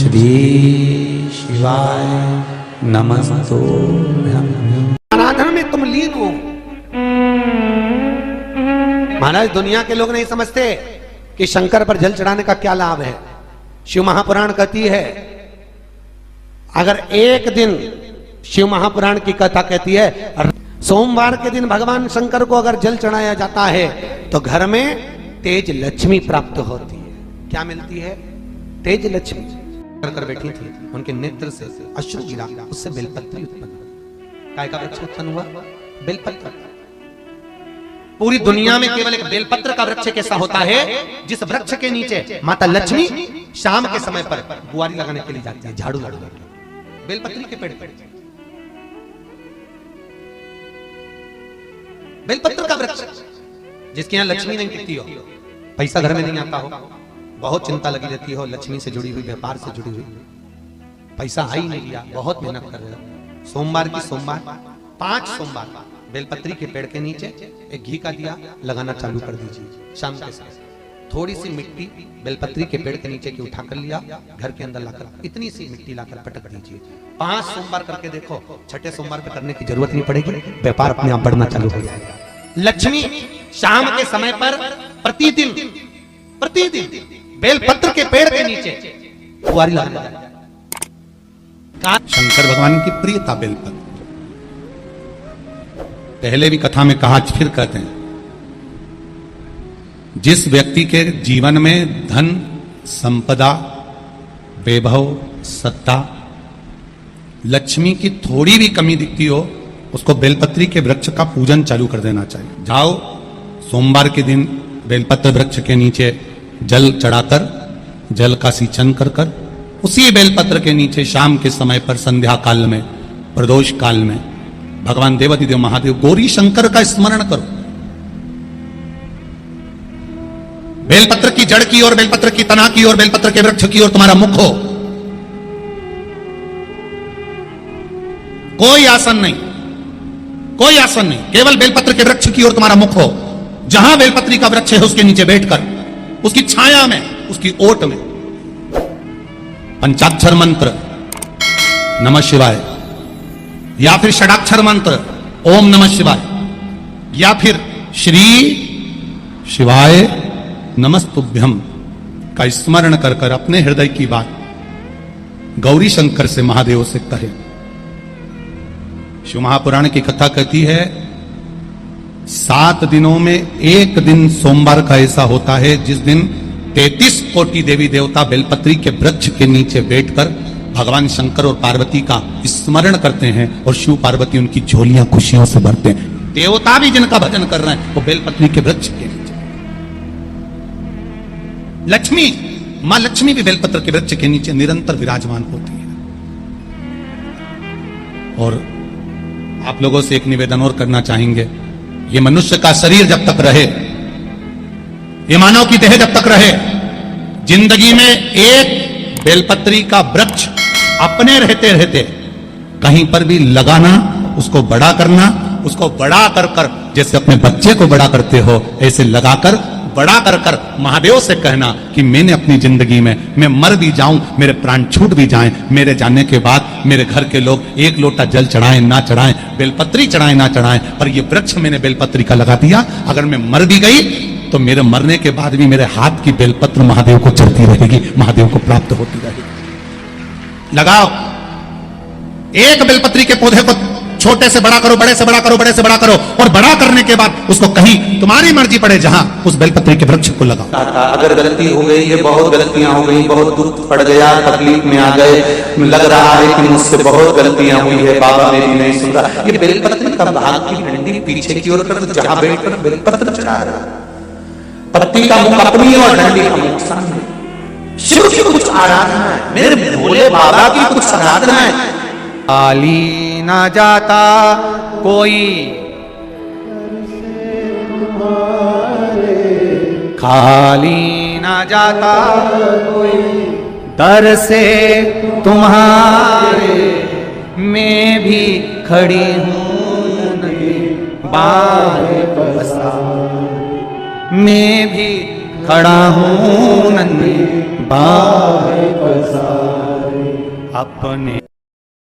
श्री शिवाय नमस्तुभ्यं। आराधना में तुम लीन हो। महाराज दुनिया के लोग नहीं समझते कि शंकर पर जल चढ़ाने का क्या लाभ है। शिव महापुराण कहती है, अगर एक दिन शिव महापुराण की कथा कहती है सोमवार के दिन भगवान शंकर को अगर जल चढ़ाया जाता है तो घर में तेज लक्ष्मी प्राप्त होती है। क्या मिलती है? तेज लक्ष्मी। कर बैठी थी, उनके नेत्र से अश्रु गिरा, उससे बेलपत्र उत्पन्न हुआ। काय का वृक्ष उत्पन्न हुआ? बेलपत्र। पूरी दुनिया में केवल एक बेलपत्र का वृक्ष कैसा होता है जिस वृक्ष के नीचे माता लक्ष्मी शाम के समय पर बुआरी लगाने के लिए जाती है, झाड़ू लगाने। बेलपत्री के पेड़ पर बेलपत्र का वृक्ष, जिसके यहाँ लक्ष्मी नहीं टिकती हो, पैसा घर में नहीं आता हो, बहुत चिंता लगी रहती हो, लक्ष्मी से जुड़ी हुई, व्यापार से जुड़ी हुई, पैसा आ ही नहीं लिया, बहुत मेहनत कर रहे हो। सोमवार की सोमवार 5 सोमवार बेलपत्री के पेड़ के नीचे एक घी का दिया लगाना चालू कर दीजिए। शाम के समय थोड़ी सी मिट्टी बेलपत्री के पेड़ के नीचे की उठा कर लिया, घर के अंदर लाकर इतनी सी मिट्टी लाकर पटक दीजिए। 5 सोमवार करके देखो, छठे सोमवार पे करने की जरूरत नहीं पड़ेगी, व्यापार अपने आप बढ़ना चालू हो जाएगा। लक्ष्मी शाम के समय पर प्रतिदिन बेलपत्र के पेड़ के नीचे बुआरी लगाने जाएगी। शंकर भगवान की प्रियता बेलपत्र। पहले भी कथा में कहा, फिर कहते हैं, जिस व्यक्ति के जीवन में धन, संपदा, वैभव, सत्ता, लक्ष्मी की थोड़ी भी कमी दिखती हो, उसको बेलपत्री के वृक्ष का पूजन चालू कर देना चाहिए। जाओ सोमवार के दिन बेलपत्र वृक्ष के नीचे जल चढ़ाकर, जल का सिंचन कर कर, उसी बेलपत्र के नीचे शाम के समय पर संध्या काल में, प्रदोष काल में भगवान देवाधिदेव महादेव गौरी शंकर का स्मरण करो। बेलपत्र की जड़ की ओर, बेलपत्र की तना की ओर, बेलपत्र के वृक्ष की ओर तुम्हारा मुख हो। कोई आसन नहीं, कोई आसन नहीं, केवल बेलपत्र के वृक्ष की ओर तुम्हारा मुख हो। जहां बेलपत्री का वृक्ष है उसके नीचे बैठकर, उसकी छाया में, उसकी ओट में पंचाक्षर मंत्र नमः शिवाय, या फिर षडाक्षर मंत्र ओम नमः शिवाय, या फिर श्री शिवाय नमस्तुभ्यम का स्मरण कर कर अपने हृदय की बात गौरी शंकर से, महादेव से कहे। शिव महापुराण की कथा कहती है 7 दिनों में एक दिन सोमवार का ऐसा होता है जिस दिन 33 कोटि देवी देवता बेलपत्री के वृक्ष के नीचे बैठकर भगवान शंकर और पार्वती का स्मरण करते हैं और शिव पार्वती उनकी झोलियां खुशियों से भरते हैं। देवता भी जिनका भजन कर रहे हैं वो बेलपत्री के वृक्ष के नीचे। लक्ष्मी, मां लक्ष्मी भी बेलपत्र के वृक्ष के नीचे निरंतर विराजमान होती है। और आप लोगों से एक निवेदन और करना चाहेंगे, ये मनुष्य का शरीर जब तक रहे, ये मानव की देह जब तक रहे, जिंदगी में एक बेलपत्री का वृक्ष अपने रहते रहते कहीं पर भी लगाना, उसको बड़ा करना, उसको बड़ा कर कर जैसे अपने बच्चे को बड़ा करते हो ऐसे लगाकर बड़ा कर कर महादेव से कहना कि मैंने अपनी जिंदगी में, मैं मर भी जाऊं, मेरे प्राण छूट भी जाएं, मेरे जाने के बाद मेरे घर के लोग एक लोटा जल चढ़ाएं ना चढ़ाएं, बेलपत्री चढ़ाएं ना चढ़ाएं, पर ये वृक्ष मैंने बेलपत्री का लगा दिया, अगर मैं मर भी गई तो मेरे मरने के बाद भी मेरे हाथ की बेलपत्र महादेव को चढ़ती रहेगी, महादेव को प्राप्त होती रहेगी। लगाओ, एक बेलपत्री के पौधे को छोटे से बड़ा करो, बड़े से बड़ा करो, बड़े से बड़ा करो, और बड़ा करने के बाद उसको कहीं तुम्हारी मर्जी पड़े जहां उस बेलपत्री के वृक्ष को लगाओ। अगर गलती हो गई, ये बहुत गलतियां हो गई, बहुत दुख पड़ गया, तकलीफ में आ गए, लग रहा है कि मुझसे बहुत गलतियां हुई है, बाबा मेरी नहीं सुन रहा, ये बेलपत्री का भाग की डंडी पीछे की ओर कर, जहां बैठकर बेलपत्र चढ़ा रहा, पत्ती का मुख अपनी और डंडी का मुख सामने। शिव की कुछ आराधना है, मेरे भोले बाबा की कुछ आराधना है। खाली ना जाता कोई, खाली ना जाता कोई, दर से तुम्हारे मैं भी खड़ी हूँ नहीं बाहे पसार, मैं भी खड़ा हूँ नन्ही बाहे पसार। अपने